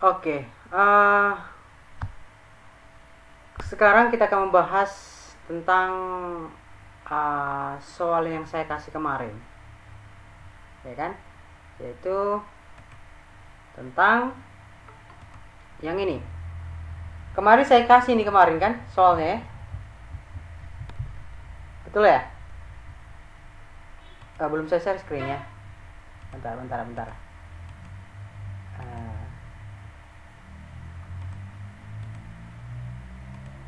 Oke, sekarang kita akan membahas tentang soal yang saya kasih kemarin, ya kan? Yaitu tentang yang ini. Kemarin saya kasih ini kemarin kan soalnya, ya? Betul ya? Belum saya share screen ya. Bentar.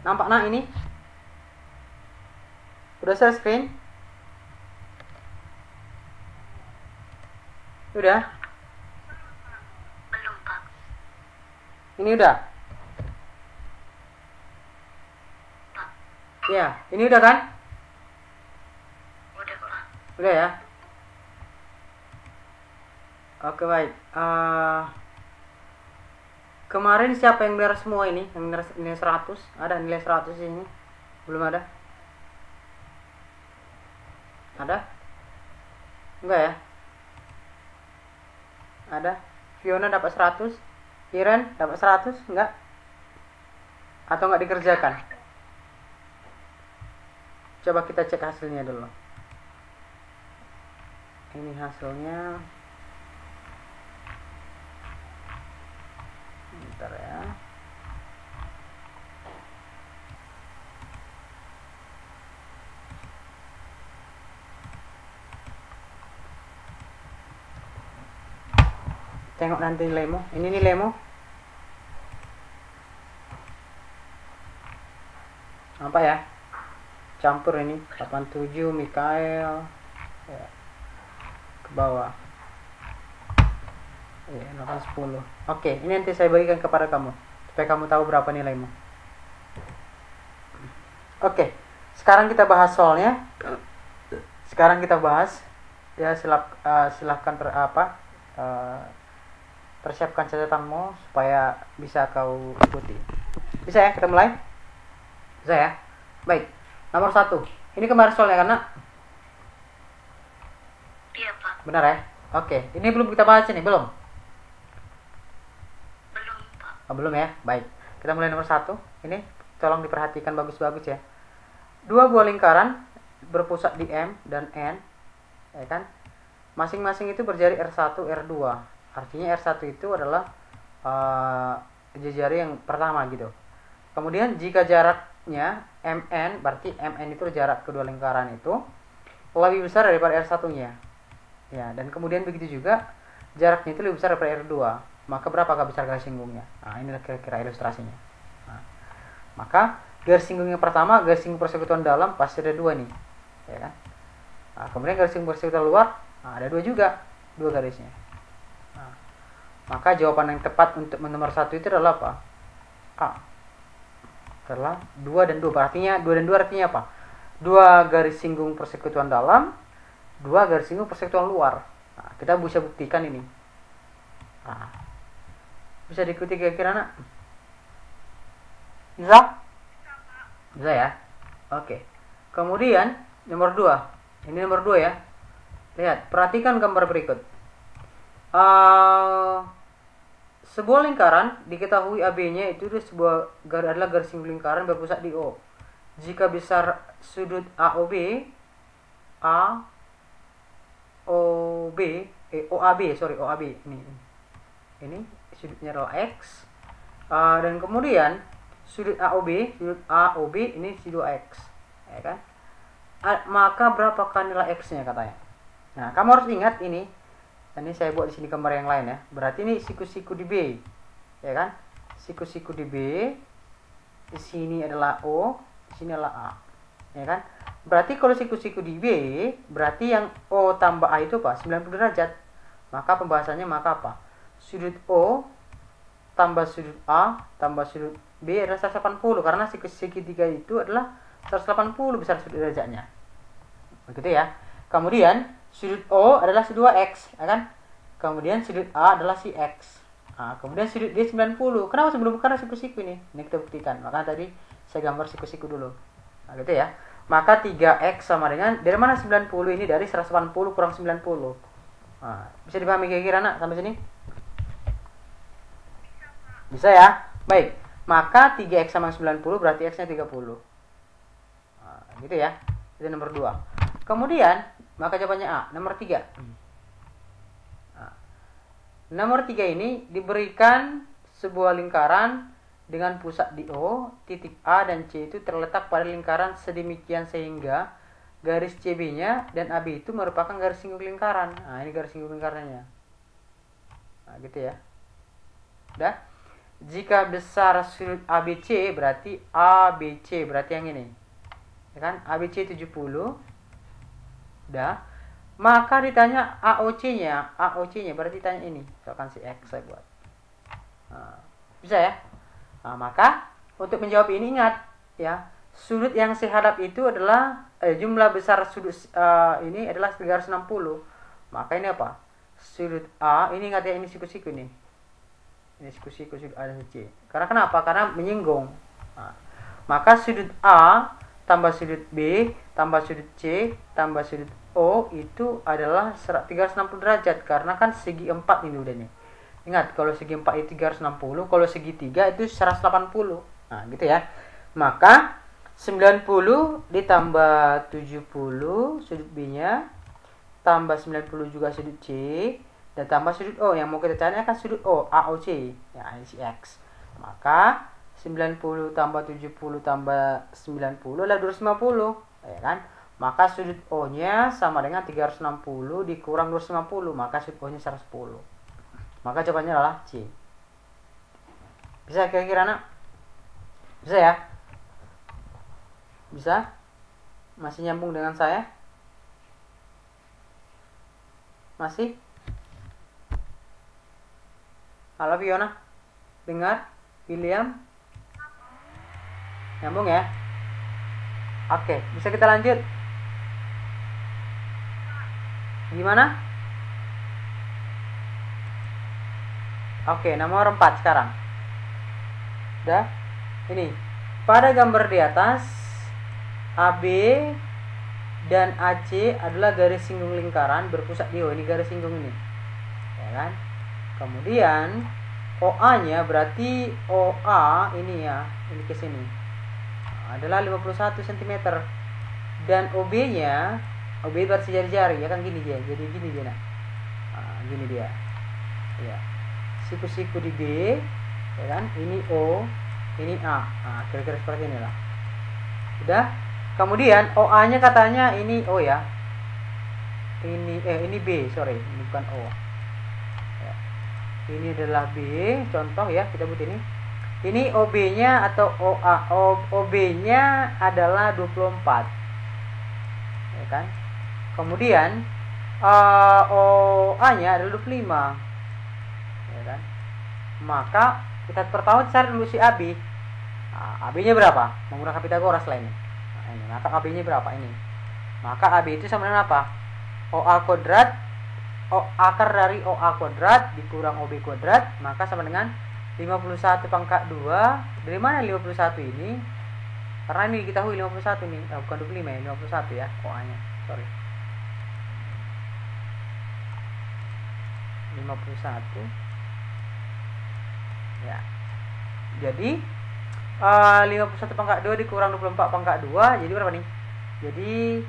Nampak nak ini? Udah share screen? Udah? Belum, Pak. Ini udah? Pak. Ya, ini udah kan? Udah, Pak. Udah ya? Oke, baik. Kemarin siapa yang nilai semua ini? Yang nilai 100? Ada nilai 100 ini? Belum ada? Ada? Enggak ya? Ada? Fiona dapat 100? Iren dapat 100? Enggak? Atau enggak dikerjakan? Coba kita cek hasilnya dulu. Ini hasilnya. Bentar ya. Tengok nanti nilaimu. Ini nilaimu. Apa ya? Campur ini 87 Mikael ya, ke bawah. 810. Oke, ini nanti saya bagikan kepada kamu supaya kamu tahu berapa nilaimu. Oke, sekarang kita bahas soalnya. Sekarang kita bahas ya, silahkan persiapkan catatanmu supaya bisa kau ikuti. Bisa ya, kita mulai? Bisa ya? Baik, nomor 1. Ini kemarin soalnya karena Iya, Pak. benar ya? Oke, ini belum kita bahas ini, belum? Belum, Pak. Belum ya? Baik, kita mulai nomor 1. Ini tolong diperhatikan bagus-bagus ya. Dua buah lingkaran berpusat di M dan N, ya kan? Masing-masing itu berjari R1, R2. Artinya R1 itu adalah jari yang pertama gitu. Kemudian jika jaraknya MN, berarti MN itu jarak kedua lingkaran itu lebih besar daripada R1-nya. Ya, dan kemudian begitu juga jaraknya itu lebih besar daripada R2. Maka berapakah besar garis singgungnya? Nah, inilah kira-kira ilustrasinya. Nah, maka garis singgung yang pertama, garis singgung persekutuan dalam pasti ada 2 nih. Ya kan? Nah, kemudian garis singgung persekutuan luar, ada 2 juga, 2 garisnya. Nah, maka jawaban yang tepat untuk nomor 1 itu adalah apa? A. Adalah 2 dan 2. Artinya 2 dan 2 artinya apa? 2 garis singgung persekutuan dalam, 2 garis singgung persekutuan luar. Nah, kita bisa buktikan ini. Nah, bisa diikuti kira-kira nak? Bisa? Bisa ya? Oke. Kemudian nomor 2. Ini nomor 2 ya. Lihat, perhatikan gambar berikut. Sebuah lingkaran diketahui AB-nya itu adalah garis singgung lingkaran berpusat di O. Jika besar sudut OAB ini sudutnya adalah X, dan kemudian sudut AOB ini si 2X, ya kan? Maka berapakah nilai X-nya katanya? Nah, kamu harus ingat ini. Ini saya buat di sini gambar yang lain ya. Berarti ini siku-siku di B, ya kan? Siku-siku di B. Di sini adalah O, di sini adalah A, ya kan? Berarti kalau siku-siku di B, berarti yang O tambah A itu apa? 90 derajat. Maka pembahasannya maka apa? Sudut O tambah sudut A tambah sudut B adalah 180, karena siku segitiga itu adalah 180 besar sudut derajatnya. Begitu ya. Kemudian sudut O adalah si 2X, ya kan? Kemudian sudut A adalah si X. Nah, kemudian sudut D 90. Kenapa sebelum? Karena siku-siku ini. Ini kita buktikan. Maka tadi saya gambar siku-siku dulu. Nah, gitu ya. Maka 3X sama dengan, dari mana 90 ini? Dari 180 kurang 90. Nah, bisa dipahami kira-kira nak sampai sini? Bisa ya? Baik. Maka 3x sama 90 berarti x-nya 30. Nah, gitu ya. Itu nomor 2. Kemudian, maka jawabannya A. Nomor 3. Nah, nomor 3 ini diberikan sebuah lingkaran dengan pusat di O, titik A dan C itu terletak pada lingkaran sedemikian sehingga garis CB-nya dan AB itu merupakan garis singgung lingkaran. Nah, ini garis singgung lingkarannya. Nah, gitu ya. Udah. Jika besar sudut ABC berarti ABC berarti yang ini. Ya kan? ABC 70. Udah. Maka ditanya AOC-nya. AOC-nya berarti tanya ini. Misalkan si X saya buat. Nah, bisa ya? Nah, maka untuk menjawab ini ingat ya, sudut yang sehadap itu adalah jumlah besar sudut ini adalah 360. Maka ini apa? Sudut A, ini ingat ya, ini siku-siku nih. Ini siku-siku sudut A dan C. Karena kenapa? Karena menyinggung. Nah, maka sudut A tambah sudut B tambah sudut C tambah sudut O itu adalah 360 derajat karena kan segi 4 ini udah nih. Ingat, kalau segi 4 itu 360, kalau segi 3 itu 180. Nah, gitu ya. Maka 90 ditambah 70 sudut B-nya, tambah 90 juga sudut C, dan tambah sudut O. Yang mau kita cari kan sudut O, AOC. Ya, ini si X. Maka 90 tambah 70 tambah 90 adalah 250. Ya kan? Maka sudut O-nya sama dengan 360 dikurang 250. Maka sudut O-nya 110. Maka jawabannya adalah C. Bisa kira-kira nak? Bisa ya? Bisa? Masih nyambung dengan saya? Masih? Halo Fiona? Dengar? William? Nyambung ya? Oke, bisa kita lanjut? Gimana? Oke, nomor 4 sekarang. Udah? Ini. Pada gambar di atas, AB dan AC adalah garis singgung lingkaran berpusat di O. Ini garis singgung ini. Ya kan? Kemudian OA-nya berarti OA ini ya, ini ke sini. Adalah 51 cm. Dan OB-nya, OB berarti jari-jari, ya kan gini dia. Jadi gini dia nak. Nah, gini dia. Ya. Siku-siku di B, ya kan? Ini O, ini A. Nah, kira-kira seperti inilah. Udah. Kemudian OA-nya katanya ini O ya. Ini B, sorry, ini bukan O. Ya. Ini adalah B, contoh ya, kita buat ini. Ini OB-nya atau OB-nya adalah 24. Ya kan? Kemudian OA-nya adalah 25. Kan? Maka kita pertama cari dulu si AB. Nah, AB-nya berapa? Menggunakan Pitagoras lah ini. Nah, ini. Maka AB-nya berapa ini? Maka AB itu sama dengan apa? OA kuadrat, akar dari OA kuadrat dikurang OB kuadrat, maka sama dengan 51 pangkat 2. Dari mana 51 ini? Karena ini diketahui 51 nih. Bukan 25 ya, 51 ya OA-nya. Sorry. 51. Ya. Jadi 51 pangkat 2 dikurang 24 pangkat 2 jadi berapa nih? Jadi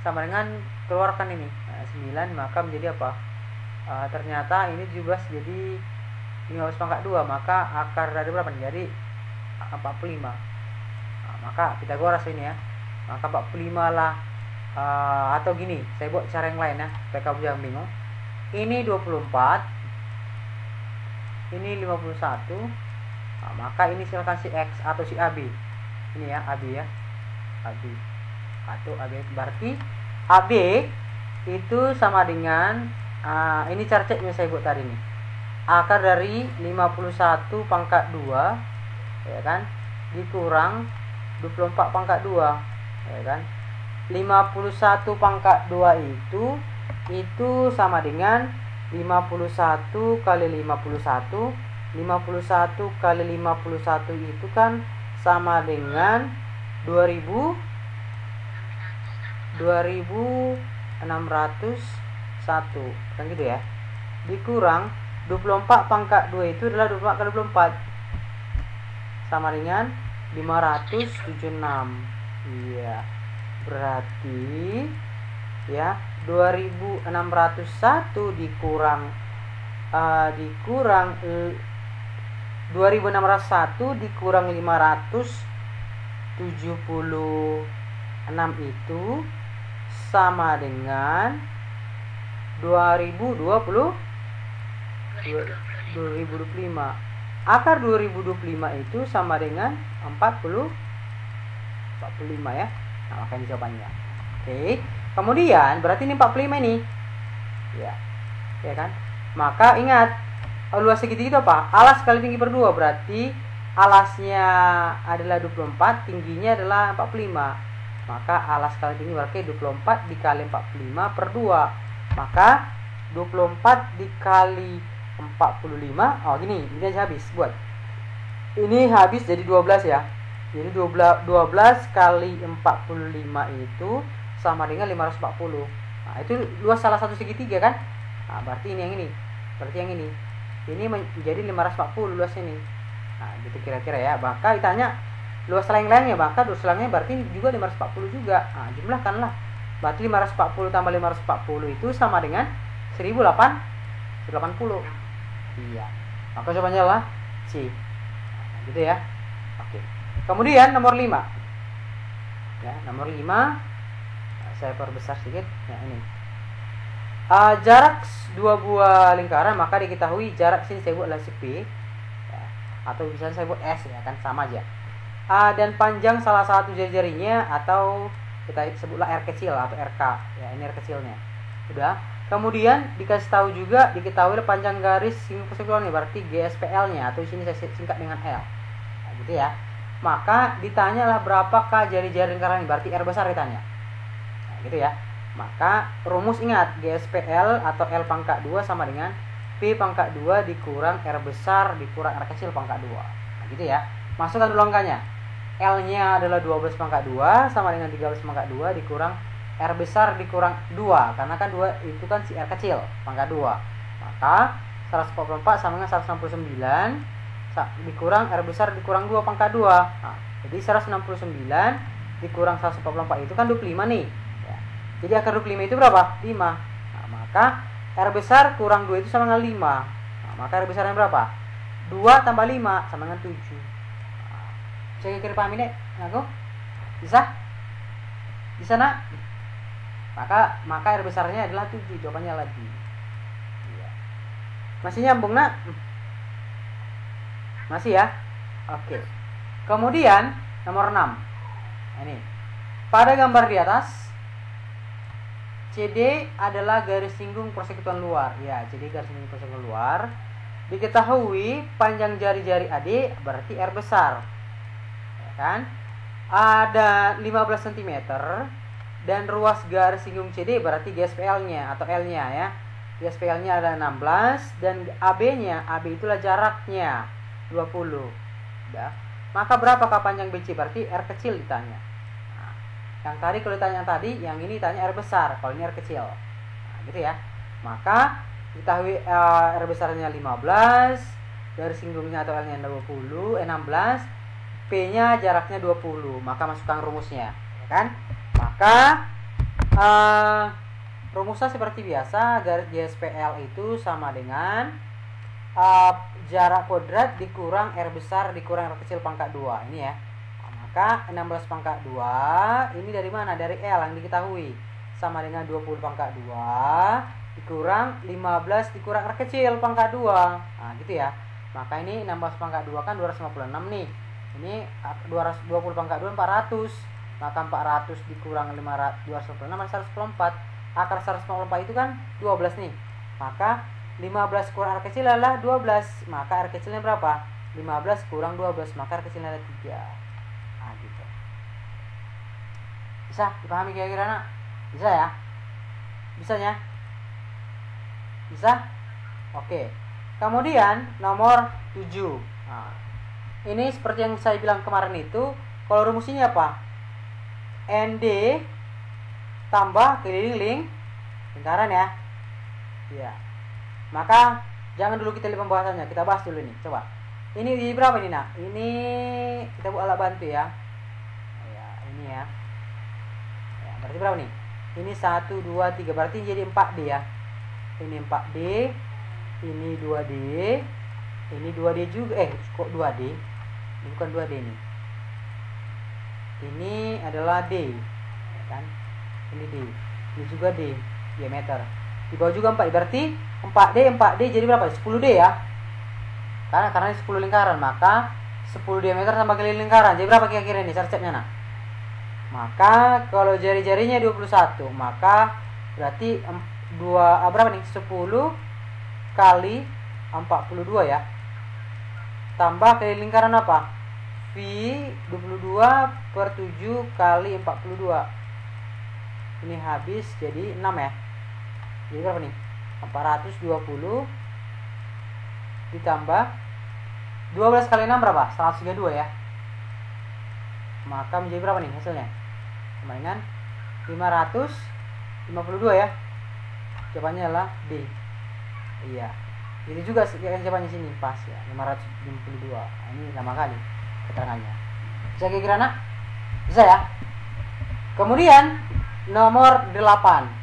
sama dengan keluarkan ini. Nah, 9 maka menjadi apa? Ternyata ini 17 jadi 15 pangkat 2 maka akar dari berapa nih? Jadi 45. Nah, maka Pitagoras ini ya. Maka 45 lah atau gini, saya buat cara yang lain ya, supaya kamu jangan bingung. Ini 24. Ini 51. Nah, maka ini silakan si X atau si AB. Ini ya, AB ya. AB. Atau AB berarti AB itu sama dengan ini cara ceknya saya buat tadi nih. Akar dari 51 pangkat 2 ya kan dikurang 24 pangkat 2 ya kan. 51 pangkat 2 itu sama dengan 51 kali 51. 51 kali 51 itu kan sama dengan 2601 kan gitu ya. Dikurang 24 pangkat 2 itu adalah 24 kali 24. sama dengan 576. Iya. Berarti ya 2601 dikurang 2601 dikurang 576 itu sama dengan 2025. Akar 2025 itu sama dengan 45 ya. Nah, makanya jawabannya. Oke. Kemudian berarti ini 45 ini. Ya. Ya kan? Maka ingat, luas segitiga itu apa? Alas kali tinggi per 2, berarti alasnya adalah 24, tingginya adalah 45. Maka alas kali tinggi berarti 24 dikali 45 per 2. Maka 24 dikali 45. Oh gini, ini aja habis buat. Ini habis jadi 12 ya. Jadi 12 kali 45 itu sama dengan 540. Nah, itu luas salah satu segitiga kan? Nah, berarti ini yang ini. Berarti yang ini. Ini menjadi 540 luas ini. Nah, gitu kira-kira ya. Maka ditanya luas lain-lainnya, maka luas lainnya berarti juga 540 juga. Nah, jumlahkanlah. Berarti 540 tambah 540 itu sama dengan 1080. Iya. Maka jawabannya adalah C. Nah, gitu ya. Oke. Kemudian nomor 5. Ya, nomor 5 saya perbesar sedikit. Ya, ini. Jarak dua buah lingkaran, maka diketahui jarak sini saya buat adalah P ya, atau bisa saya buat S ya kan, sama aja. Dan panjang salah satu jari-jarinya atau kita sebutlah R kecil atau RK ya, ini R kecilnya. Udah. Kemudian dikasih tahu juga diketahui panjang garis singgung persekutuan berarti GSPL-nya atau sini saya singkat dengan L. Nah, gitu ya. Maka ditanyalah berapakah jari-jari lingkaran ini, berarti R besar ditanya. Nah, gitu ya. Maka rumus ingat, GSPL atau L pangkat 2 sama dengan P pangkat 2 dikurang R besar dikurang R kecil pangkat 2. Nah, gitu ya. Masukkan dulu angkanya. L-nya adalah 12 pangkat 2 sama dengan 13 pangkat 2 dikurang R besar dikurang 2. Karena kan 2 itu kan si R kecil pangkat 2. Maka 144 sama dengan 169 dikurang R besar dikurang 2 pangkat 2. Nah, jadi 169 dikurang 144 itu kan 25 nih. Jadi akar 25 itu berapa? 5. Nah, maka R besar kurang 2 itu sama dengan 5. Nah, maka R besarnya berapa? 2 tambah 5 sama dengan 7. Nah, saya kira paham ini? Aku? Bisa? Bisa nak? Maka R besarnya adalah 7. Jawabannya lagi. Iya. Masih nyambung nak? Masih ya? Oke. Kemudian nomor 6. Ini. Pada gambar di atas CD adalah garis singgung persekutuan luar. Ya, CD garis singgung persekutuan luar. Diketahui panjang jari-jari AD berarti R besar. Ya kan? Ada 15 cm dan ruas garis singgung CD berarti GSPL-nya atau L-nya ya. GSPL-nya ada 16 dan AB-nya, AB itulah jaraknya 20. Ya. Maka berapakah panjang BC? Berarti R kecil ditanya. Yang tadi kalau ditanya tadi, yang ini tanya R besar, kalau ini R kecil. Nah, gitu ya. Maka diketahui R besarnya 15, garis singgungnya atau L-nya 16, P-nya jaraknya 20. Maka masukkan rumusnya, ya kan? Maka rumusnya seperti biasa, garis GSPL itu sama dengan jarak kuadrat dikurang R besar dikurang R kecil pangkat 2. Ini ya. Maka 16 pangkat 2 ini dari mana? Dari L yang diketahui sama dengan 20 pangkat 2 dikurang 15 dikurang R kecil pangkat 2. Nah gitu ya. Maka ini 16 pangkat 2 kan 256 nih. Ini 220 pangkat 2 400. Maka 400 dikurang 256 144. Akar 144 itu kan 12 nih. Maka 15 kurang R kecil adalah 12. Maka R kecilnya berapa? 15 kurang 12. Maka R kecilnya ada 3. Nah, gitu. Bisa dipahami kira-kira nak? Bisa ya? Bisanya? Bisa? Oke. Kemudian nomor 7. Nah, ini seperti yang saya bilang kemarin itu, kalau rumusnya apa? ND tambah keliling lingkaran ya. Iya. Maka jangan dulu kita lihat pembahasannya, kita bahas dulu nih. Coba. Ini di berapa nih nak? Ini kita buat alat bantu ya. Ya ini ya. Ya berarti berapa nih? Ini 1, 2, 3 berarti jadi 4D ya. Ini 4D, ini 2D, ini 2D juga. Kok 2D? Ini bukan 2D nih. Ini adalah D, ya kan? Ini D, ini juga D, diameter. Di bawah juga 4, berarti 4D jadi berapa? 10D ya. Karena ini 10 lingkaran, maka 10 diameter tambah keliling lingkaran. Jadi berapa kira-kira ini resepnya nak? Maka kalau jari-jarinya 21, maka berarti berapa nih? 10 kali 42 ya. Tambah keliling lingkaran apa? V 22/7 kali 42. Ini habis jadi 6 ya. Jadi berapa nih? 420 ditambah 12 kali 6 berapa? 132 ya. Maka menjadi berapa nih hasilnya? Sama dengan 552 ya. Jawabannya adalah D. Iya. Ini juga jawabannya sini pas ya, 552. Ini lama kali keterangannya. Bisa kira-kira nak? Bisa ya. Kemudian nomor 8.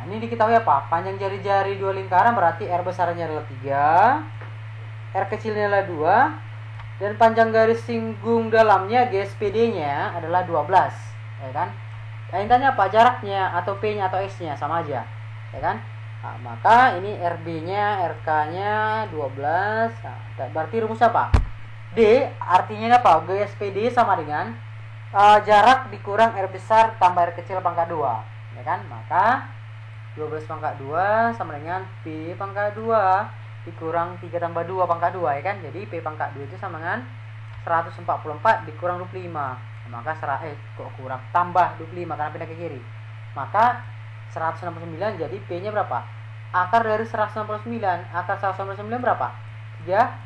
Ini diketahui apa? Panjang jari-jari dua lingkaran berarti R besarnya adalah 3, R kecilnya adalah 2, dan panjang garis singgung dalamnya GSPD-nya adalah 12, ya kan? Yang tanya apa? Jaraknya atau P-nya atau S-nya sama aja, ya kan? Nah, maka ini RB-nya, RK-nya 12. Nah, berarti rumus apa? D artinya apa? GSPD sama dengan jarak dikurang R besar tambah R kecil pangkat 2, ya kan? Maka 12 pangkat 2 sama dengan P pangkat 2 dikurang 3 tambah 2 pangkat 2, ya kan? Jadi P pangkat 2 itu sama dengan 144 dikurang 25. Maka kok kurang? Tambah 25 karena pindah ke kiri. Maka 169 jadi P-nya berapa? Akar dari 169. Akar 169 berapa? 13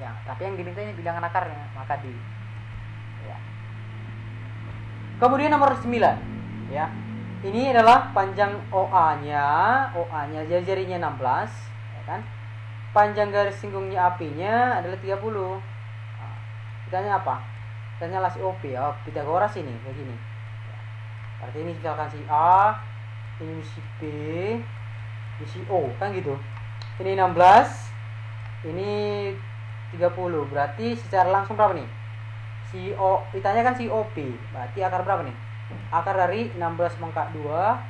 ya. Tapi yang diminta ini bilangan akarnya, maka D. Ya. Kemudian nomor 9 ya. Ini adalah panjang OA-nya. OA-nya jari-jarinya 16, ya kan? Panjang garis singgungnya AP-nya adalah 30. Nah, ditanya apa? Ditanya lah si OP. Oh, Pitagoras ini begini. Ya. Berarti ini misalkan si A, ini si B, ini si O, kan gitu. Ini 16, ini 30. Berarti secara langsung berapa nih? Si O, ditanya kan si OP. Berarti akar berapa nih? Akar dari 16 pangkat 2,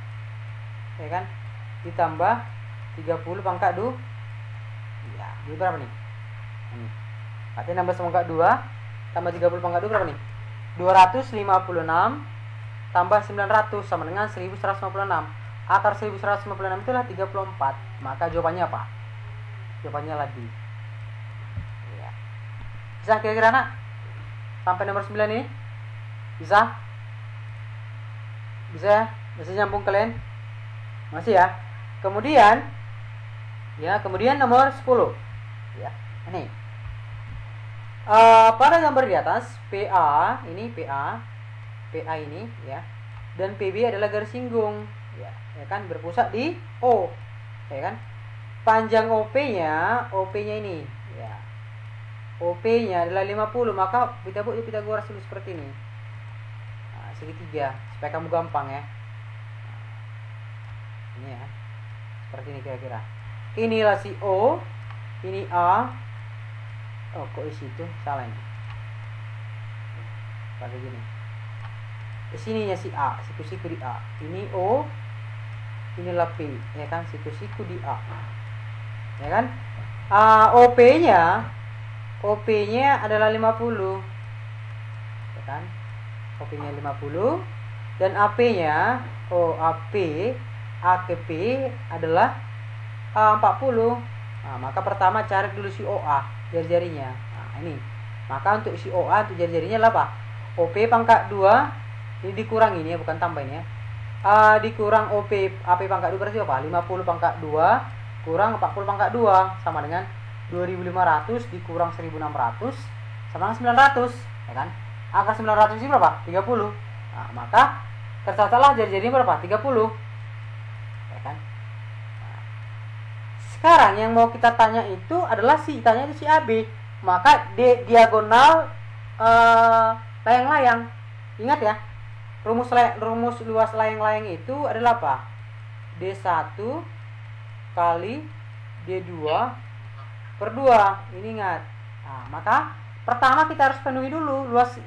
ya kan, ditambah 30 pangkat 2. Ya, jadi berapa nih? Ini. Berarti 16 pangkat 2 tambah 30 pangkat 2 berapa nih? 256 tambah 900 sama dengan 1156. Akar 1156 itulah 34. Maka jawabannya apa? Jawabannya adalah D. Ya. Bisa kira-kira nak? Sampai nomor 9 ini? Bisa? Bisa ya? Bisa nyambung kalian? Masih ya? Kemudian nomor 10 ya. Ini pada gambar di atas PA ini ini ya, dan PB adalah garis singgung ya kan, berpusat di O, ya kan. Panjang OP-nya ini ya. OP-nya adalah 50, maka kita buat Pitagoras dulu seperti ini. Segitiga supaya kamu gampang ya. Ini ya, seperti ini kira-kira. Inilah si O, ini A. Oh, kok di situ salah ini. Pakai gini. Di sininya si A, siku-siku di A. Ini O, inilah P, ya kan, siku-siku di A. Ya kan? OP-nya adalah 50. Ya kan? OP-nya 50 dan AP-nya A ke P adalah 40. Nah, maka pertama cari dulu si OA jari-jarinya. Nah, ini. Maka untuk si OA untuk jari-jarinya adalah apa? OP pangkat 2 ini dikurangi ini ya, bukan tambah ini ya. Dikurang AP pangkat 2 berarti apa? 50 pangkat 2 kurang 40 pangkat 2 sama dengan 2500 dikurang 1600 sama dengan 900, ya kan? Akar 900 ini berapa? 30. Nah, maka tercatatlah jari-jarinya berapa? 30. Ya kan? Nah, Sekarang yang mau kita tanya itu adalah tanya itu si AB. Maka diagonal layang-layang. Ingat ya, rumus luas layang-layang itu adalah apa? D1 kali D2 per 2. Ini ingat. Nah, maka pertama kita harus penuhi dulu luas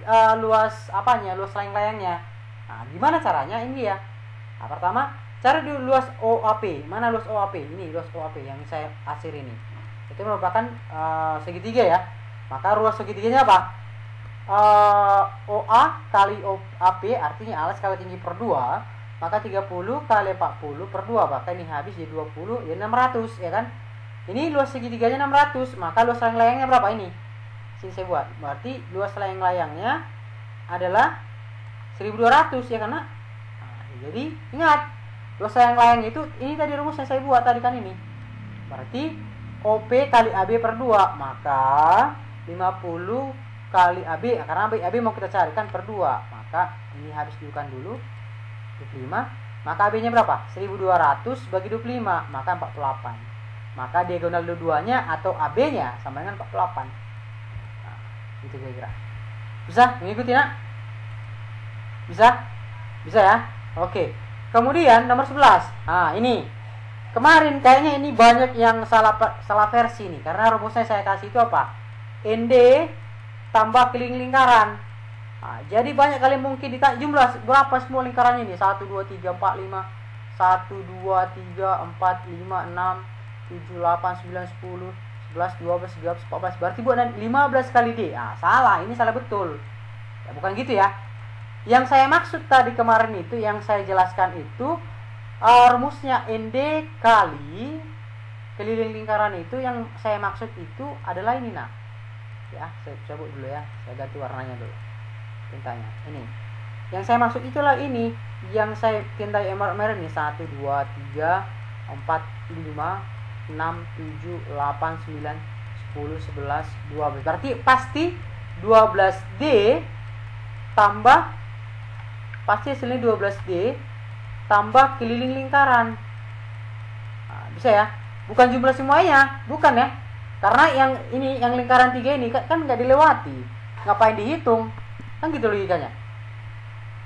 layang-layangnya. Nah, gimana caranya? Ini ya. Nah, pertama cari dulu luas OAP. Mana luas OAP? Ini luas OAP yang saya asir ini. Itu merupakan segitiga ya. Maka ruas segitiganya apa? OA kali OAP artinya alas kali tinggi per 2. Maka 30 kali 40 per 2. Maka ini habis jadi 20, ya 600 ya kan. Ini luas segitiganya 600. Maka luas layang-layangnya berapa ini? Sini saya buat. Berarti luas layang-layangnya adalah 1200 ya karena. Nah, jadi ingat, luas layang-layang itu ini tadi rumus yang saya buat tadi kan ini. Berarti OP kali AB per 2. Maka 50 kali AB, karena AB mau kita carikan per 2. Maka ini habis diukan dulu 25. Maka AB-nya berapa? 1200 bagi 25, maka 48. Maka diagonal dua-duanya atau AB-nya sama dengan 48. Nah, itu kira-kira. Bisa mengikuti nak? Bisa? Bisa ya? Oke. Kemudian nomor 11. Nah, ini. Kemarin kayaknya ini banyak yang salah versi nih, karena rumusnya saya kasih itu apa? ND tambah keliling lingkaran. Nah, jadi banyak kali mungkin ditanya jumlah berapa semua lingkarannya ini? 1 2 3 4 5 1 2 3 4 5 6 7 8 9 10 11 12 13 14. Berarti buat 15 kali D. Ah, salah, ini salah betul. Ya, bukan gitu ya. Yang saya maksud tadi kemarin itu, yang saya jelaskan itu rumusnya ND kali keliling lingkaran itu, yang saya maksud itu adalah ini nak. Ya, saya cabut dulu ya. Saya ganti warnanya dulu. Tintanya. Ini. Yang saya maksud itulah ini, yang saya tintai merah ini 1 2 3 4 5 6 7 8 9 10 11 12. Berarti pasti 12D tambah pasti hasilnya 12D tambah keliling lingkaran. Nah, bisa ya? Bukan jumlah semuanya, bukan ya? Karena yang ini, yang lingkaran 3 ini kan nggak dilewati. Ngapain dihitung? Kan gitu logikanya.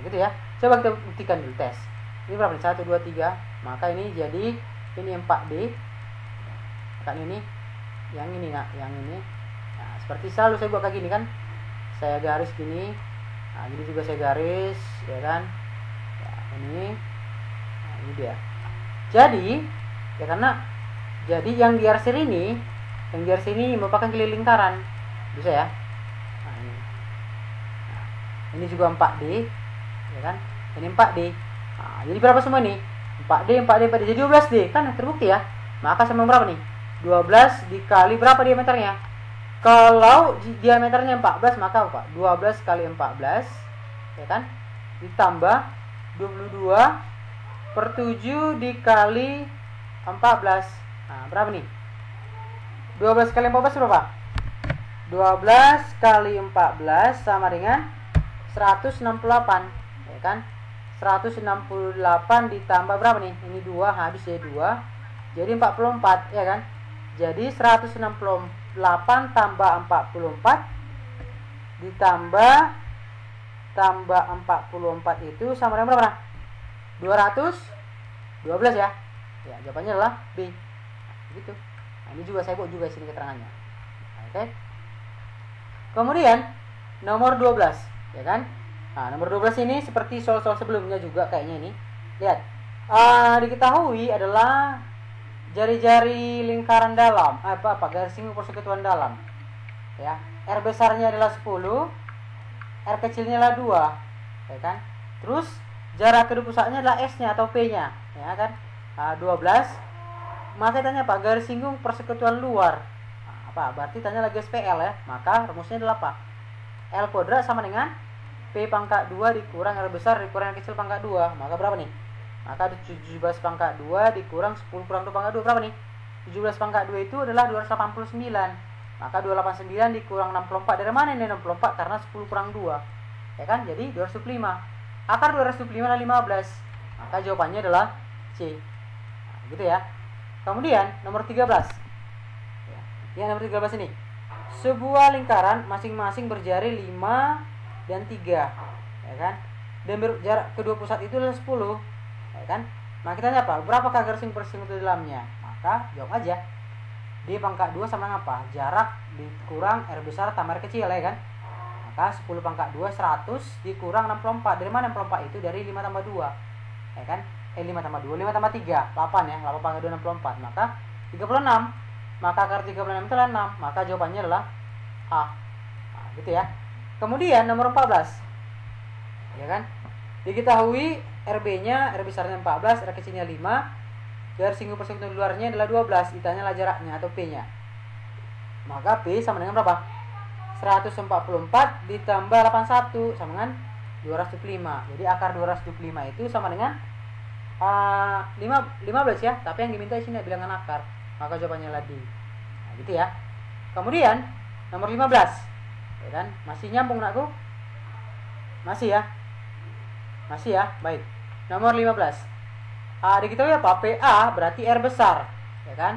Gitu ya. Coba kita buktikan dulu tes. Ini berapa nih? 1 2 3. Maka ini jadi ini 4D. Kan ini yang ini nak, yang ini. Nah, seperti selalu saya buat kayak gini kan. Saya garis gini. Nah, ini juga saya garis, ya kan? Ya, ini. Nah, ini dia. Jadi, ya karena jadi yang diarsir ini, merupakan keliling lingkaran. Bisa ya? Nah, ini. Nah, ini juga 4D, ya kan? Ini 4D. Nah, jadi berapa semua nih? 4D, 4D, 4D. Jadi 12D, kan terbukti ya? Maka sama berapa nih? 12 dikali berapa diameternya? Kalau diameternya 14, maka apa? 12 kali 14, ya kan? Ditambah 22 per 7 dikali 14. Nah, berapa nih? 12 kali 14 berapa? 12 kali 14 sama dengan 168, ya kan? 168 ditambah berapa nih? Ini 2, habis ya 2. Jadi 44, ya kan? Jadi 168 tambah 44 ditambah 44 itu sama dengan berapa? 212 ya. Ya, jawabannya adalah B. Begitu. Nah, ini juga saya buat juga sini keterangannya. Oke. Kemudian nomor 12, ya kan? Nah, nomor 12 ini seperti soal-soal sebelumnya juga kayaknya ini. Lihat. Diketahui adalah jari-jari lingkaran dalam, garis singgung persekutuan dalam. Ya, R besarnya adalah 10, R kecilnya adalah 2, ya kan? Terus jarak kedua pusatnya adalah S-nya atau P-nya, ya kan? 12. Maka tanya apa? Garis singgung persekutuan luar. Apa? Berarti tanya lagi SPL ya. Maka rumusnya adalah apa? L kuadrat sama dengan P pangkat 2 dikurang R besar dikurang R kecil pangkat 2. Maka berapa nih? Maka 17 pangkat 2 dikurang 10 kurang 2 pangkat 2 berapa nih? 17 pangkat 2 itu adalah 289. Maka 289 dikurang 64. Dari mana ini 64? Karena 10 kurang 2. Ya kan? Jadi 205. Akar 205 adalah 15. Maka jawabannya adalah C. Nah, gitu ya. Kemudian nomor 13. Ya, nomor 13 ini. Sebuah lingkaran masing-masing berjari 5 dan 3, ya kan? Dan jarak kedua pusat itu adalah 10, ya kan? Nah, kita tanya apa? Berapakah garis persinggungan di dalamnya? Maka jawab aja. D pangkat 2 sama dengan apa? Jarak dikurang R besar tambah R kecil, ya kan? Maka 10 pangkat 2 100 dikurang 64. Dari mana 64 itu? Dari 5 tambah 2, ya kan? 5 tambah 2, 5 tambah 3, 8 ya. 8 pangkat 2 64. Maka 36. Maka akar 36 itu adalah 6. Maka jawabannya adalah A. Nah, gitu ya. Kemudian nomor 14. Ya kan? Diketahui RB-nya, R besarnya 14, R kecilnya 5. Garis singgung persekutuan luarnya adalah 12. Ditanyalah jaraknya atau P-nya. Maka P sama dengan berapa? 144 ditambah 81 sama dengan 225. Jadi akar 225 itu sama dengan 15 ya. Tapi yang diminta di sini bilangan akar. Maka jawabannya adalah D. Nah, gitu ya. Kemudian nomor 15. Ya kan? Masih nyambung nakku? Masih ya? Masih ya? Baik. Nomor 15. Diketahui apa? PA berarti R besar, ya kan?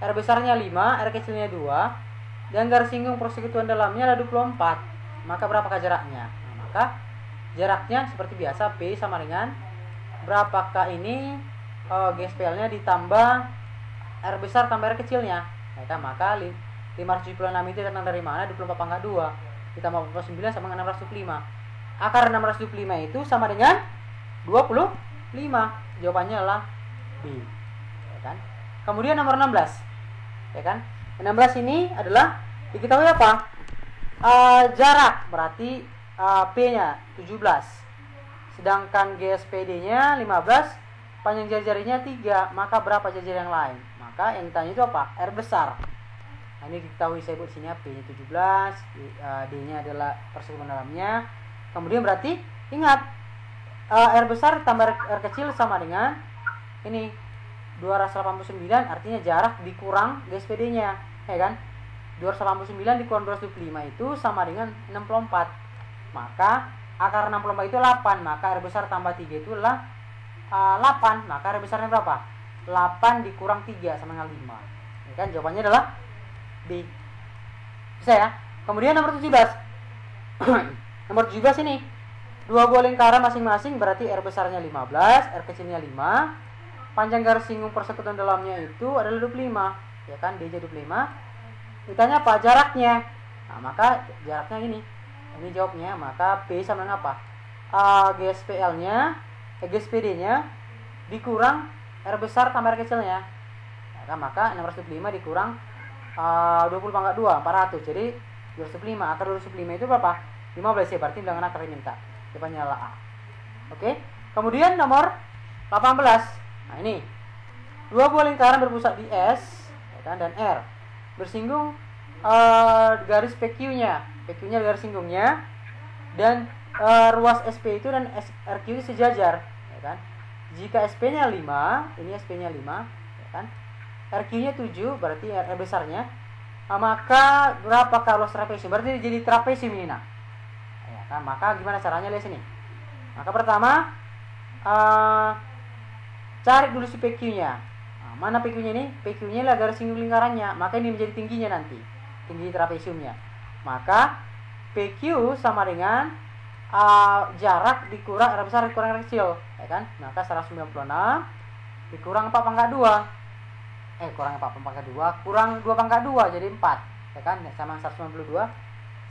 R besarnya 5, R kecilnya 2, dan garis singgung persekutuan dalamnya adalah 24. Maka berapakah jaraknya? Nah, maka jaraknya seperti biasa P sama dengan berapakah ini GSPL-nya ditambah R besar tambah R kecilnya, ya kan? Maka 576 itu datang dari mana? 24 pangkat 2 ditambah 49 sama dengan 625. Akar 625 itu sama dengan 25. Jawabannya adalah B, ya kan? Kemudian nomor 16, ya kan? 16 ini adalah diketahui apa? Jarak berarti P-nya 17. Sedangkan GSPD-nya 15, panjang jari-jarinya 3. Maka berapa jari yang lain? Maka yang ditanya itu apa? R besar. Nah, ini diketahui saya buat sini P-nya 17, D-nya adalah persekutuan dalamnya. Kemudian berarti ingat R besar tambah R kecil sama dengan ini 289, artinya jarak dikurang GSPD-nya, ya kan? 289 dikurang 225 itu sama dengan 64. Maka akar 64 itu 8, maka R besar tambah 3 itu adalah 8. Maka R besarnya berapa? 8 dikurang 3 sama dengan 5. Ya kan? Jawabannya adalah B. Bisa ya? Kemudian nomor 17. Nomor 17 ini. Dua buah lingkaran masing-masing berarti R besarnya 15, R kecilnya 5. Panjang garis singgung persekutuan dalamnya itu adalah 25, ya kan? D-nya 25. Ditanya apa? Jaraknya. Nah, maka jaraknya ini. Ini jawabnya, maka P sama dengan apa? GSPL-nya, GSPD-nya dikurang R besar tambah R kecilnya. Ya kan? Maka 605 dikurang 20 pangkat 2, 400. Jadi 205. Akar 205 itu berapa? 15 ya, berarti bilangan akar diminta. Jawabannya adalah A. Oke. Kemudian nomor 18. Nah, ini. Dua buah lingkaran berpusat di S, ya kan, dan R. Bersinggung garis PQ-nya. PQ-nya garis singgungnya, dan ruas SP itu dan RQ itu sejajar, ya kan? Jika SP-nya 5, ini SP-nya 5, ya kan? RQ-nya 7, berarti R besarnya. Maka berapakah luas trapesium? Berarti jadi trapesium ini, nah. Ya kan? Maka gimana caranya, lihat sini. Maka pertama cari dulu si PQ-nya. Nah, mana PQ-nya ini? PQ-nya adalah garis singgung lingkarannya, maka ini menjadi tingginya nanti, tinggi trapesiumnya. Maka PQ sama dengan jarak dikurang R besar dikurang R kecil, ya kan? Maka 196 dikurang 4 pangkat 2. Kurang 4 pangkat 2, kurang 2 pangkat 2 jadi 4, ya kan? Sama 192.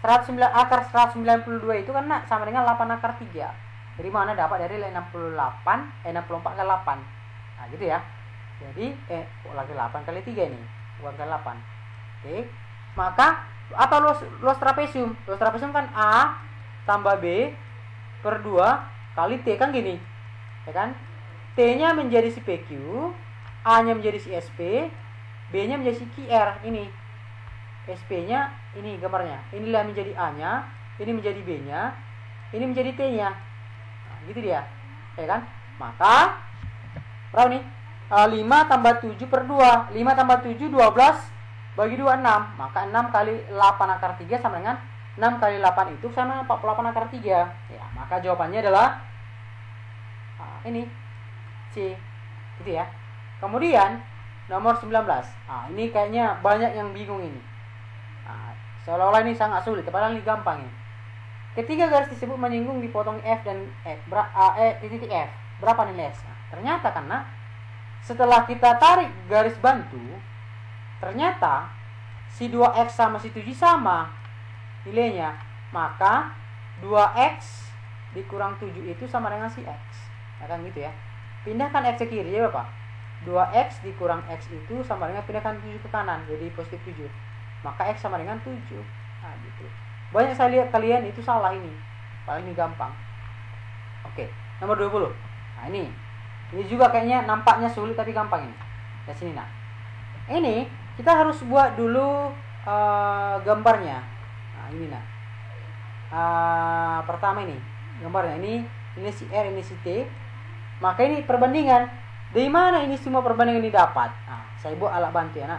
109 akar 192 itu kan sama dengan 8 akar 3. Dari mana dapat? Dari 64 kali 8. Nah, gitu ya. Jadi lagi 8 kali 3 ini. 8 kali 8. Oke. Maka apa luas trapesium? Luas trapesium kan A tambah B per 2 kali T, kan gini. Ya kan? T-nya menjadi si PQ, A-nya menjadi si SP, B-nya menjadi si QR. Ini SP-nya, ini gambarnya. Inilah menjadi A-nya, ini menjadi B-nya, ini menjadi T-nya. Nah, gitu dia. Ya kan? Maka berapa nih? 5 tambah 7 per 2. 5 tambah 7 12 bagi 2 6. Maka 6 kali 8 akar 3 sama dengan 6 kali 8 itu sama 48 akar 3. Ya, maka jawabannya adalah ini C. Gitu ya. Kemudian nomor 19. Ini kayaknya banyak yang bingung ini. Seolah-olah ini sangat sulit, padahal ini gampang ya. Ketika garis tersebut menyinggung dipotong F dan titik F, berapa nilai X? Ternyata karena setelah kita tarik garis bantu, ternyata si 2X sama si 7 sama nilainya. Maka 2X dikurang 7 itu sama dengan si X. Kan gitu ya. Pindahkan X ke kiri, ya Bapak. 2X dikurang X itu sama dengan pindahkan 7 ke kanan, jadi positif 7. Maka X sama dengan 7. Gitu. Banyak saya lihat kalian itu salah ini. Paling ini gampang. Oke, nomor 20. Ini juga kayaknya nampaknya sulit tapi gampang ini. Di sini ini kita harus buat dulu gambarnya. Ini pertama ini gambarnya. Ini si R, ini si T. Maka ini perbandingan. Dari mana ini semua perbandingan ini dapat? Saya buat alat bantu ya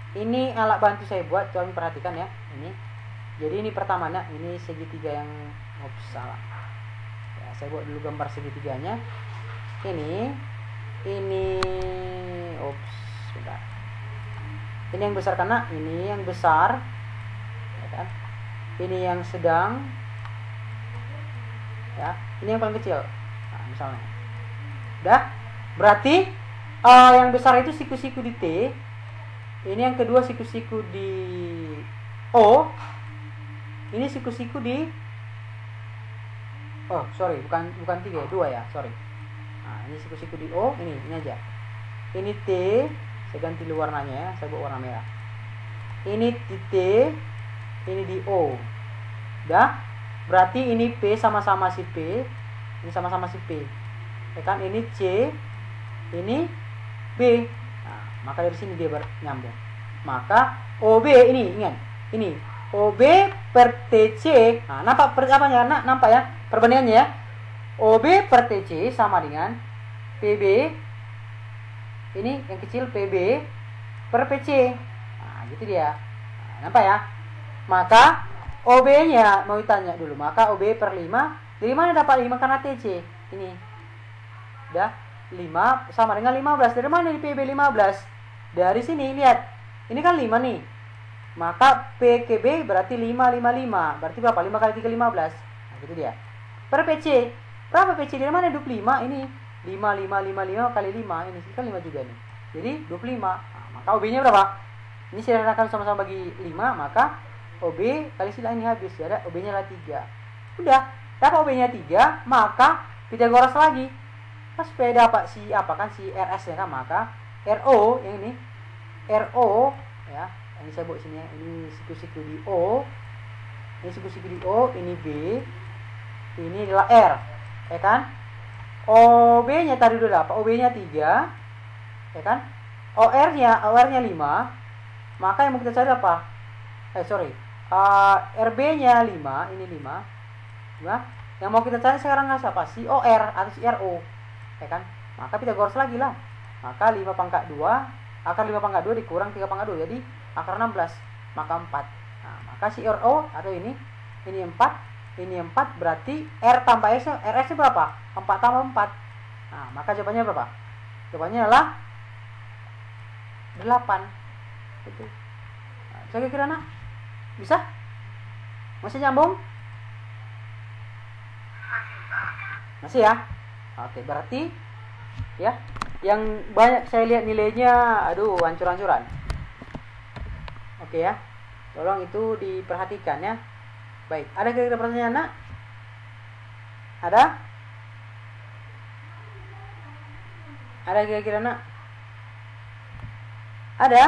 Ini alat bantu saya buat, coba perhatikan ya. Ini. Jadi ini pertamanya, ini segitiga yang salah. Ya, saya buat dulu gambar segitiganya. Ini sebentar. Ini yang besar karena ini yang besar, ya kan? Ini yang sedang, ya. Ini yang paling kecil. Misalnya, udah. Berarti yang besar itu siku-siku di T. Ini yang kedua siku-siku di O. Ini siku-siku di bukan 3 ya, 2 ya, sorry. Ini siku-siku di O, ini aja. Ini T, saya ganti warnanya ya, saya buat warna merah. Ini di T, ini di O. Udah? Berarti ini P sama-sama si P, ini sama-sama si P. Ya kan? Ini C, ini B. Maka dari sini dia nyambung. Maka OB ini, ingat. Ini OB per TC. Nampak apanya? Nampak ya perbandingannya ya. OB per TC sama dengan PB. Ini yang kecil PB per PC. Gitu dia. Nampak ya? Maka OB-nya mau ditanya dulu. Maka OB per 5. Dari mana dapat 5? Karena TC. Ini. Udah. 5 sama dengan 15. Dari mana ini PB 15? Dari sini lihat. Ini kan 5 nih. Maka PKB berarti 555. Berarti berapa? 5 kali 3 15. Gitu dia. Per PC. Berapa PC? Dari mana 25? Ini 5 kali 5. Ini kan 5 juga nih. Jadi 25. Maka OB-nya berapa? Ini sederhanakan sama-sama bagi 5. Maka OB kali sila ini habis. Ya, OB-nya adalah 3. Udah. Dapat OB-nya 3. Maka Pythagoras lagi. Supaya dapat si RS ya kan, maka RO yang ini RO ya, ini saya buat sini ya, ini siku-siku di O, ini siku-siku di O, ini B, ini adalah R, ya kan? OB-nya tadi udah dapat, OB-nya 3, ya kan? OR-nya 5, maka yang mau kita cari apa? RB-nya 5, ini 5, ya? Yang mau kita cari sekarang siapa? Si OR atau si RO. Ya kan? Maka Pythagoras lagi lah. Maka 5 pangkat 2, akar 5 pangkat 2 dikurang 3 pangkat 2, jadi akar 16, maka 4. Maka si RO atau ini 4, ini 4, berarti R tambah S, RS berapa? 4 tambah 4. Maka jawabannya berapa? Jawabannya adalah 8. Gitu. Bisa kira-kira Bisa? Masih nyambung? Masih ya? Oke, berarti ya yang banyak saya lihat nilainya hancur-hancuran. Oke ya. Tolong itu diperhatikan ya. Baik, ada kira-kira pertanyaan Ada? Ada kira-kira Ada?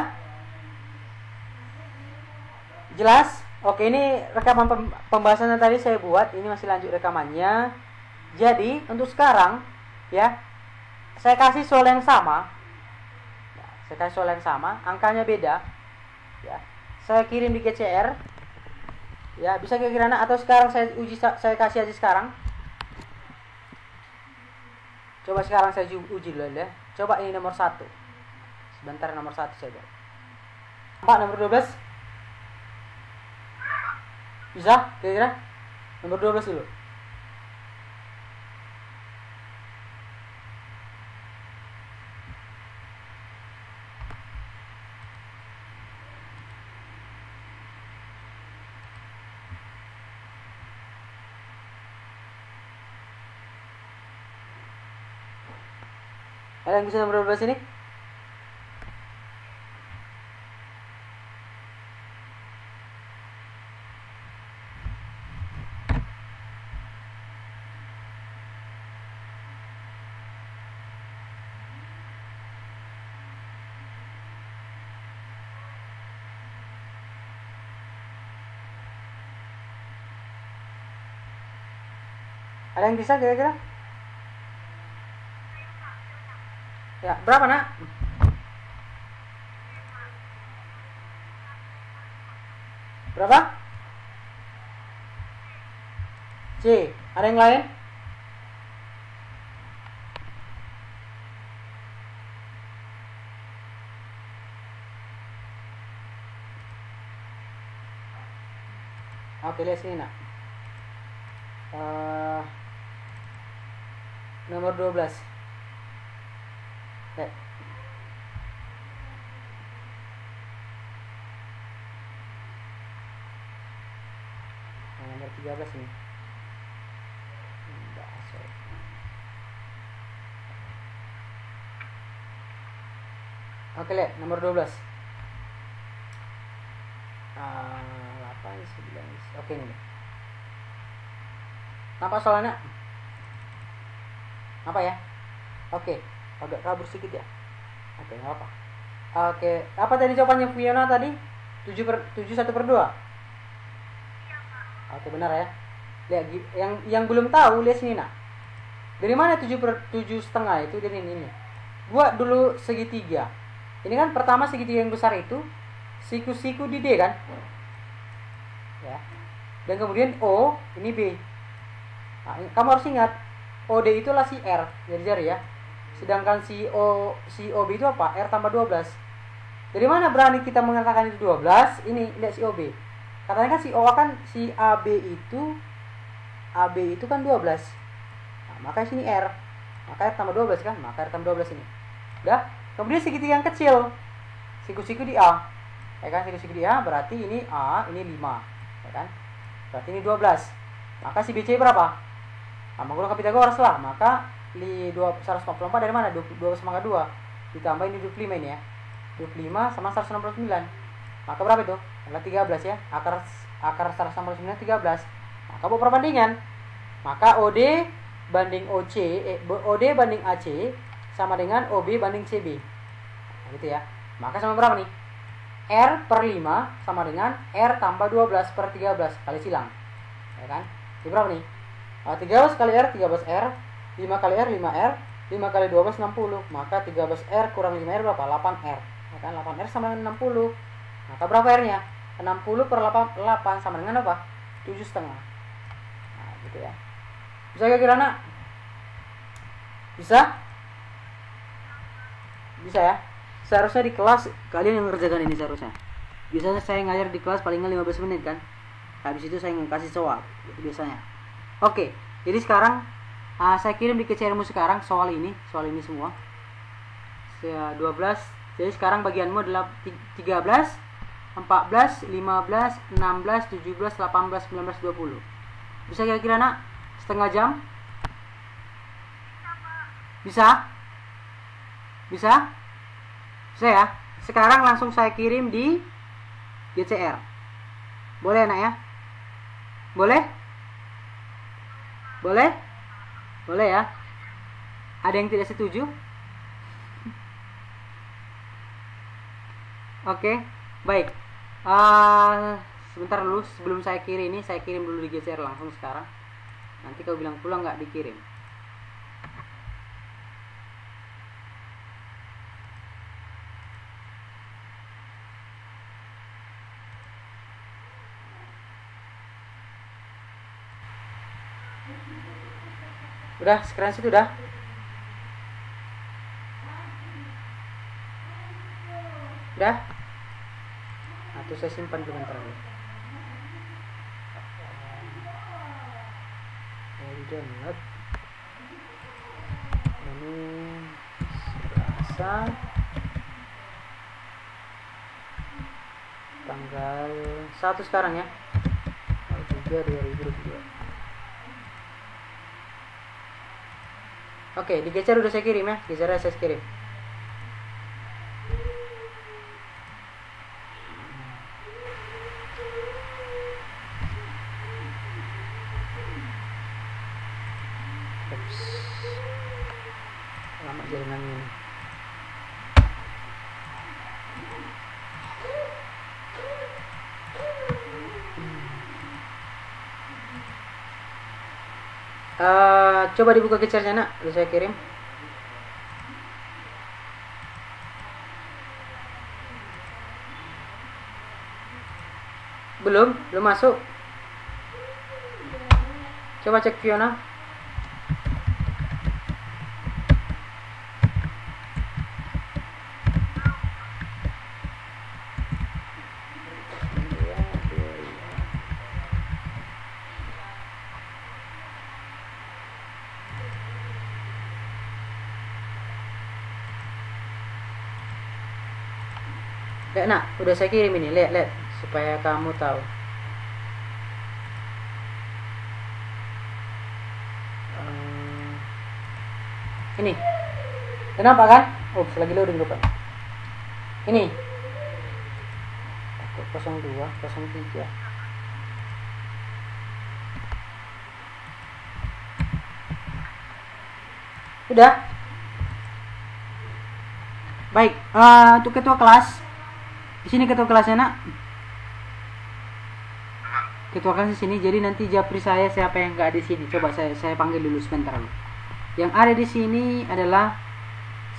Jelas? Oke, ini rekaman pembahasannya tadi saya buat, ini masih lanjut rekamannya. Jadi untuk sekarang ya, saya kasih soal yang sama. Angkanya beda. Ya, saya kirim di GCR. Ya, bisa kira-kira atau sekarang saya kasih aja sekarang. Coba sekarang saya uji dulu ya. Coba ini nomor 1. Sebentar, nomor 1 saya buat. Nampak nomor 12? Bisa kira-kira? Nomor 12 dulu. Ada yang bisa nomor 12 ini? Ada yang bisa kira-kira? Ya, berapa nak? Berapa? C. Ada yang lain? Oke, lihat sini nak. Nomor 12. Lihat. Nomor 13 ini. Oke, lihat nomor 12. 8, 9. Oke, ini. Nampak soalnya? Apa ya? Oke, agak kabur sedikit ya. Oke, nggak apa. Oke, apa tadi jawabannya Fiona tadi? 7 per 2. Oke, benar ya. Lihat yang belum tahu, lihat sini nak. Dari mana 7/7,5 itu? Dari ini. Buat dulu segitiga. Ini kan pertama segitiga yang besar itu siku-siku di D kan? Ya. Dan kemudian O, ini B. Nah, kamu harus ingat OD itulah si R, jari-jari ya. Sedangkan si OB itu apa? R tambah 12. Dari mana berani kita mengatakan itu 12? Ini lihat si OB. Katanya kan si O kan si AB itu kan 12. Nah, maka sini R. Maka R tambah 12 kan? Maka R tambah 12 ini. Udah? Kemudian segitiga yang kecil. Siku-siku di A. Ya kan? Siku-siku di A berarti ini A, ini 5. Ya kan? Berarti ini 12. Maka si BC berapa? Nah, menggunakan Pythagoras lah. Maka 144 dari mana? 12 sama 2. Ditambah ini 25 ini ya. 25 sama 169. Maka berapa itu? Adalah 13 ya. Akar 169 13. Maka buat perbandingan. Maka OD banding OD banding AC sama dengan OB banding CB. Nah, gitu ya. Maka sama berapa nih? R per 5 sama dengan R tambah 12 per 13 kali silang. Ya kan? Ini berapa nih? 13 kali R 13R, 5 kali R 5R, 5 kali 12 60. Maka 13R kurang 5R berapa? 8R. Ya kan? 8R sama dengan 60. Maka berapa R-nya? 60 per 8 sama dengan apa? 7,5. Nah, gitu ya. Bisa kira-kira nak? Bisa? Bisa ya? Seharusnya di kelas kalian yang mengerjakan ini seharusnya. Biasanya saya ngajar di kelas paling nggak 15 menit kan. Habis itu saya ngasih soal. Itu biasanya. Oke, jadi sekarang saya kirim di KCR-mu sekarang soal ini semua. 12. Jadi sekarang bagianmu adalah 13, 14, 15, 16, 17, 18, 19, 20. Bisa kira-kira nak? Setengah jam? Bisa? Bisa? Bisa ya? Sekarang langsung saya kirim di GCR. Boleh nak ya? Boleh? Boleh? Boleh ya? Ada yang tidak setuju? Oke, baik. Sebentar dulu sebelum saya kirim ini, saya kirim dulu di GCR langsung sekarang. Nanti kau bilang pulang nggak dikirim. Udah, sekarang situ udah. Udah. Atau saya simpan dulu bentar lagi. Download. Ini Selasa tanggal 1 sekarang ya. Tanggal 3 2022. Oke, digeser udah saya kirim ya. Geser aja saya kirim. Ups. Lama jaringannya ini. Coba dibuka gecernya nak, udah saya kirim. Belum masuk. Coba cek Fiona. Lihat nak, udah saya kirim ini, lihat supaya kamu tahu. Ini, kenapa kan? Oh, lagi loading lupa. Ini, 02, 03. Udah. Baik, untuk ketua kelas. Di sini ketua kelasnya nak. Ketua kelas di sini. Jadi nanti japri saya siapa yang nggak di sini. Coba saya panggil dulu sebentar. Yang ada di sini adalah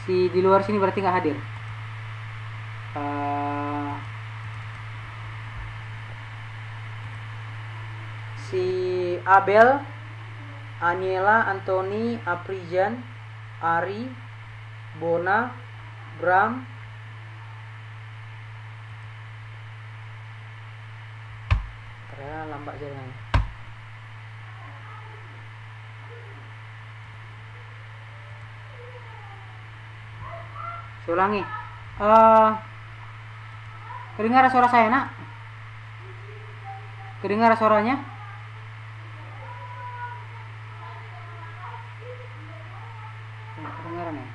di luar sini berarti nggak hadir. Si Abel, Aniela, Anthony, Aprijan, Ari, Bona, Bram, lambat jaringannya. Saya ulangi. Kedengar suara saya nak? Kedengar suaranya? Kedengaran ya?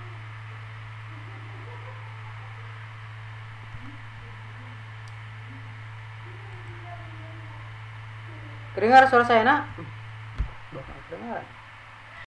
Kedengar suara saya nak? Kedengaran.